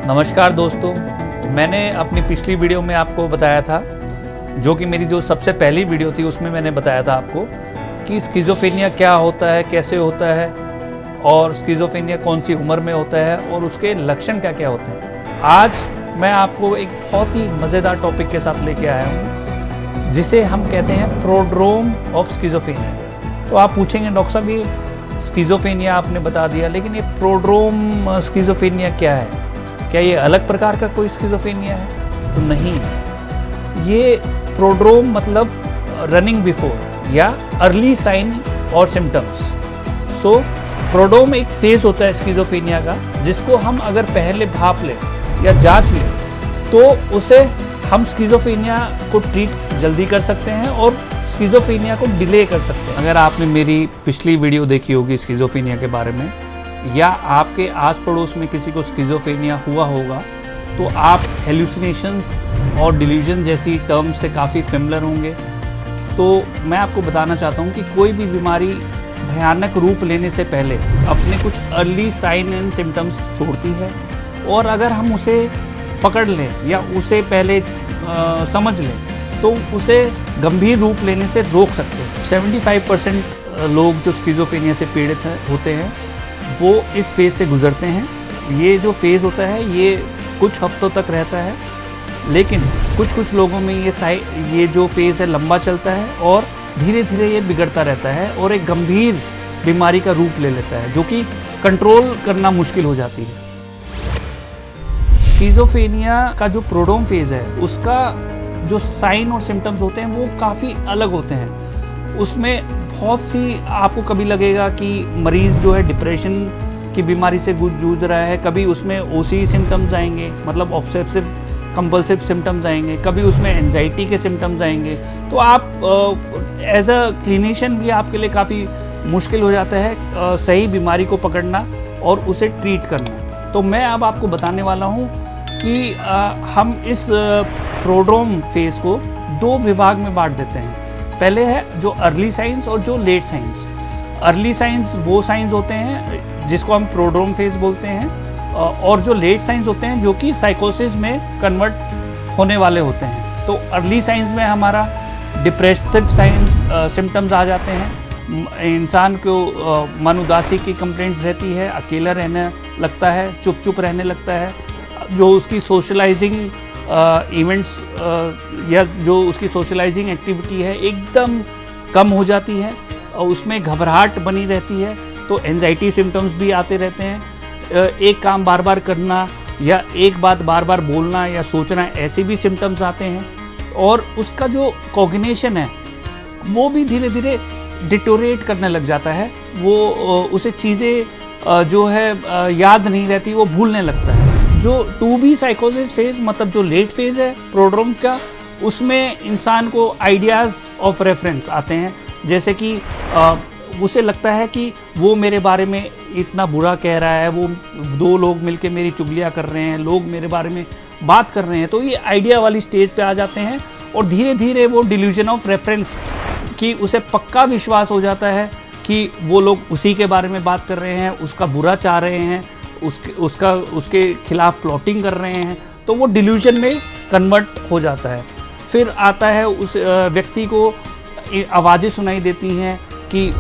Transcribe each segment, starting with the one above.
नमस्कार दोस्तों, मैंने अपनी पिछली वीडियो में आपको बताया था, जो कि मेरी जो सबसे पहली वीडियो थी उसमें मैंने बताया था आपको कि स्किज़ोफ्रेनिया क्या होता है, कैसे होता है और स्किज़ोफ्रेनिया कौन सी उम्र में होता है और उसके लक्षण क्या क्या होते हैं। आज मैं आपको एक बहुत ही मज़ेदार टॉपिक के साथ लेके आया हूँ, जिसे हम कहते हैं प्रोड्रोम ऑफ स्किज़ोफ्रेनिया। तो आप पूछेंगे डॉक्टर साहब, ये स्किज़ोफ्रेनिया आपने बता दिया, लेकिन ये प्रोड्रोम स्किज़ोफ्रेनिया क्या है? क्या ये अलग प्रकार का कोई स्किज़ोफ्रेनिया है? तो नहीं, ये प्रोड्रोम मतलब रनिंग बिफोर या अर्ली साइन और सिम्टम्स। सो प्रोड्रोम एक फेज़ होता है स्किज़ोफ्रेनिया का, जिसको हम अगर पहले भाप लें या जांच लें तो उसे हम स्किज़ोफ्रेनिया को ट्रीट जल्दी कर सकते हैं और स्किज़ोफ्रेनिया को डिले कर सकते हैं। अगर आपने मेरी पिछली वीडियो देखी होगी स्किज़ोफ्रेनिया के बारे में, या आपके आस पड़ोस में किसी को स्किज़ोफ्रेनिया हुआ होगा, तो आप हेलुसिनेशंस और डिल्यूजन जैसी टर्म्स से काफ़ी फेमिलियर होंगे। तो मैं आपको बताना चाहता हूँ कि कोई भी बीमारी भयानक रूप लेने से पहले अपने कुछ अर्ली साइन एंड सिम्टम्स छोड़ती है, और अगर हम उसे पकड़ लें या उसे पहले समझ लें तो उसे गंभीर रूप लेने से रोक सकते हैं। 75% लोग जो स्किज़ोफ्रेनिया से पीड़ित होते हैं वो इस फेज़ से गुज़रते हैं। ये जो फेज़ होता है ये कुछ हफ्तों तक रहता है, लेकिन कुछ लोगों में ये जो फेज़ है लंबा चलता है और धीरे धीरे ये बिगड़ता रहता है और एक गंभीर बीमारी का रूप ले लेता है, जो कि कंट्रोल करना मुश्किल हो जाती है। स्किज़ोफ्रेनिया का जो प्रोड्रोम फेज़ है उसका जो साइन और सिम्टम्स होते हैं वो काफ़ी अलग होते हैं। उसमें बहुत सी आपको कभी लगेगा कि मरीज़ जो है डिप्रेशन की बीमारी से जूझ रहा है, कभी उसमें ओसी सिम्टम्स आएंगे, मतलब ऑब्सेसिव कंपल्सिव सिम्टम्स आएंगे, कभी उसमें एंजाइटी के सिम्टम्स आएंगे। तो आप एज अ क्लिनिशियन भी आपके लिए काफ़ी मुश्किल हो जाता है सही बीमारी को पकड़ना और उसे ट्रीट करना। तो मैं अब आपको बताने वाला हूँ कि हम इस प्रोड्रोम फेज़ को दो विभाग में बांट देते हैं। पहले है जो अर्ली साइंस और जो लेट साइंस। अर्ली साइंस वो साइंस होते हैं जिसको हम प्रोड्रोम फेज़ बोलते हैं, और जो लेट साइंस होते हैं जो कि साइकोसिस में कन्वर्ट होने वाले होते हैं। तो अर्ली साइंस में हमारा डिप्रेसिव साइंस सिम्टम्स आ जाते हैं, इंसान को मन उदासी की कंप्लेंट्स रहती है, अकेला रहने लगता है, चुप रहने लगता है, जो उसकी सोशलाइजिंग इवेंट्स या जो उसकी सोशलाइजिंग एक्टिविटी है एकदम कम हो जाती है और उसमें घबराहट बनी रहती है। तो एंजाइटी सिम्टम्स भी आते रहते हैं, एक काम बार बार करना या एक बात बार बार बोलना या सोचना, ऐसे भी सिम्टम्स आते हैं। और उसका जो कॉग्निशन है वो भी धीरे धीरे डिटोरेट करने लग जाता है, वो उसे चीज़ें जो है याद नहीं रहती, वो भूलने लगता है। जो 2B साइकोसिस फेज़ मतलब जो लेट फेज़ है प्रोड्रोम का, उसमें इंसान को आइडियाज़ ऑफ रेफरेंस आते हैं, जैसे कि उसे लगता है कि वो मेरे बारे में इतना बुरा कह रहा है, वो दो लोग मिलके मेरी चुगलियाँ कर रहे हैं, लोग मेरे बारे में बात कर रहे हैं। तो ये आइडिया वाली स्टेज पे आ जाते हैं और धीरे धीरे वो डिल्यूजन ऑफ रेफरेंस की उसे पक्का विश्वास हो जाता है कि वो लोग उसी के बारे में बात कर रहे हैं, उसका बुरा चाह रहे हैं, उसके खिलाफ प्लॉटिंग कर रहे हैं। तो वो डिल्यूजन में कन्वर्ट हो जाता है। फिर आता है उस व्यक्ति को आवाज़ें सुनाई देती हैं कि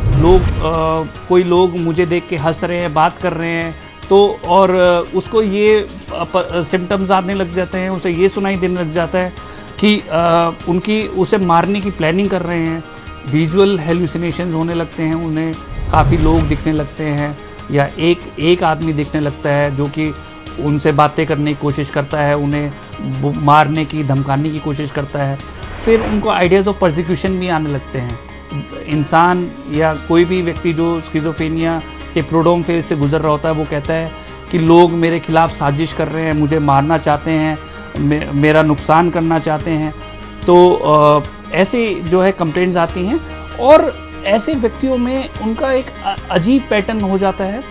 कोई लोग मुझे देख के हंस रहे हैं, बात कर रहे हैं, तो और उसको ये सिम्टम्स आने लग जाते हैं, उसे ये सुनाई देने लग जाता है कि उसे मारने की प्लानिंग कर रहे हैं। विजुअल हेलुसिनेशंस होने लगते हैं, उन्हें काफ़ी लोग दिखने लगते हैं या एक आदमी दिखने लगता है जो कि उनसे बातें करने की कोशिश करता है, उन्हें मारने की धमकाने की कोशिश करता है। फिर उनको आइडियाज़ ऑफ परसिक्यूशन भी आने लगते हैं। इंसान या कोई भी व्यक्ति जो स्किज़ोफ्रेनिया के प्रोड्रोम फेज़ से गुजर रहा होता है, वो कहता है कि लोग मेरे खिलाफ साजिश कर रहे हैं, मुझे मारना चाहते हैं, मेरा नुकसान करना चाहते हैं। तो ऐसे जो है कंप्लेंट्स आती हैं, और ऐसे व्यक्तियों में उनका एक अजीब पैटर्न हो जाता है,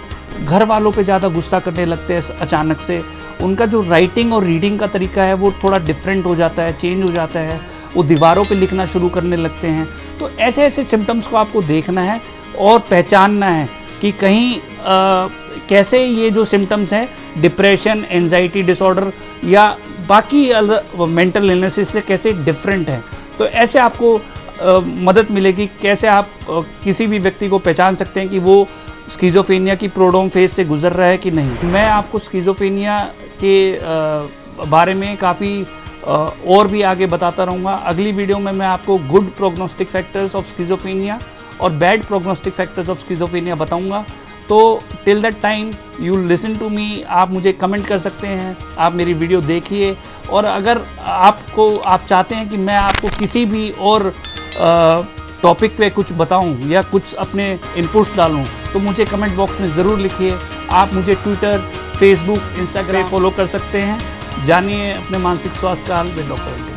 घर वालों पे ज़्यादा गुस्सा करने लगते हैं अचानक से। उनका जो राइटिंग और रीडिंग का तरीका है वो थोड़ा डिफरेंट हो जाता है, चेंज हो जाता है, वो दीवारों पे लिखना शुरू करने लगते हैं। तो ऐसे सिम्टम्स को आपको देखना है और पहचानना है कि कहीं कैसे ये जो सिम्टम्स हैं डिप्रेशन, एंजाइटी डिसऑर्डर या बाकी मेंटल इलनेसेस से कैसे डिफरेंट हैं। तो ऐसे आपको मदद मिलेगी, कैसे आप किसी भी व्यक्ति को पहचान सकते हैं कि वो स्किज़ोफ्रेनिया की प्रोड्रोम फेज से गुजर रहा है कि नहीं। मैं आपको स्किज़ोफ्रेनिया के बारे में काफ़ी और भी आगे बताता रहूँगा। अगली वीडियो में मैं आपको good prognostic factors of schizophrenia और bad prognostic factors of schizophrenia बताऊँगा। तो till that time you listen to me, आप मुझे कमेंट कर सकते हैं, आप मेरी वीडियो देखिए। और अगर आप चाहते हैं कि मैं आपको किसी भी और टॉपिक पे कुछ बताऊं या कुछ अपने इनपुट्स डालूं, तो मुझे कमेंट बॉक्स में ज़रूर लिखिए। आप मुझे ट्विटर, फेसबुक, इंस्टाग्राम फॉलो कर सकते हैं। जानिए अपने मानसिक स्वास्थ्य का हाल में डॉक्टर।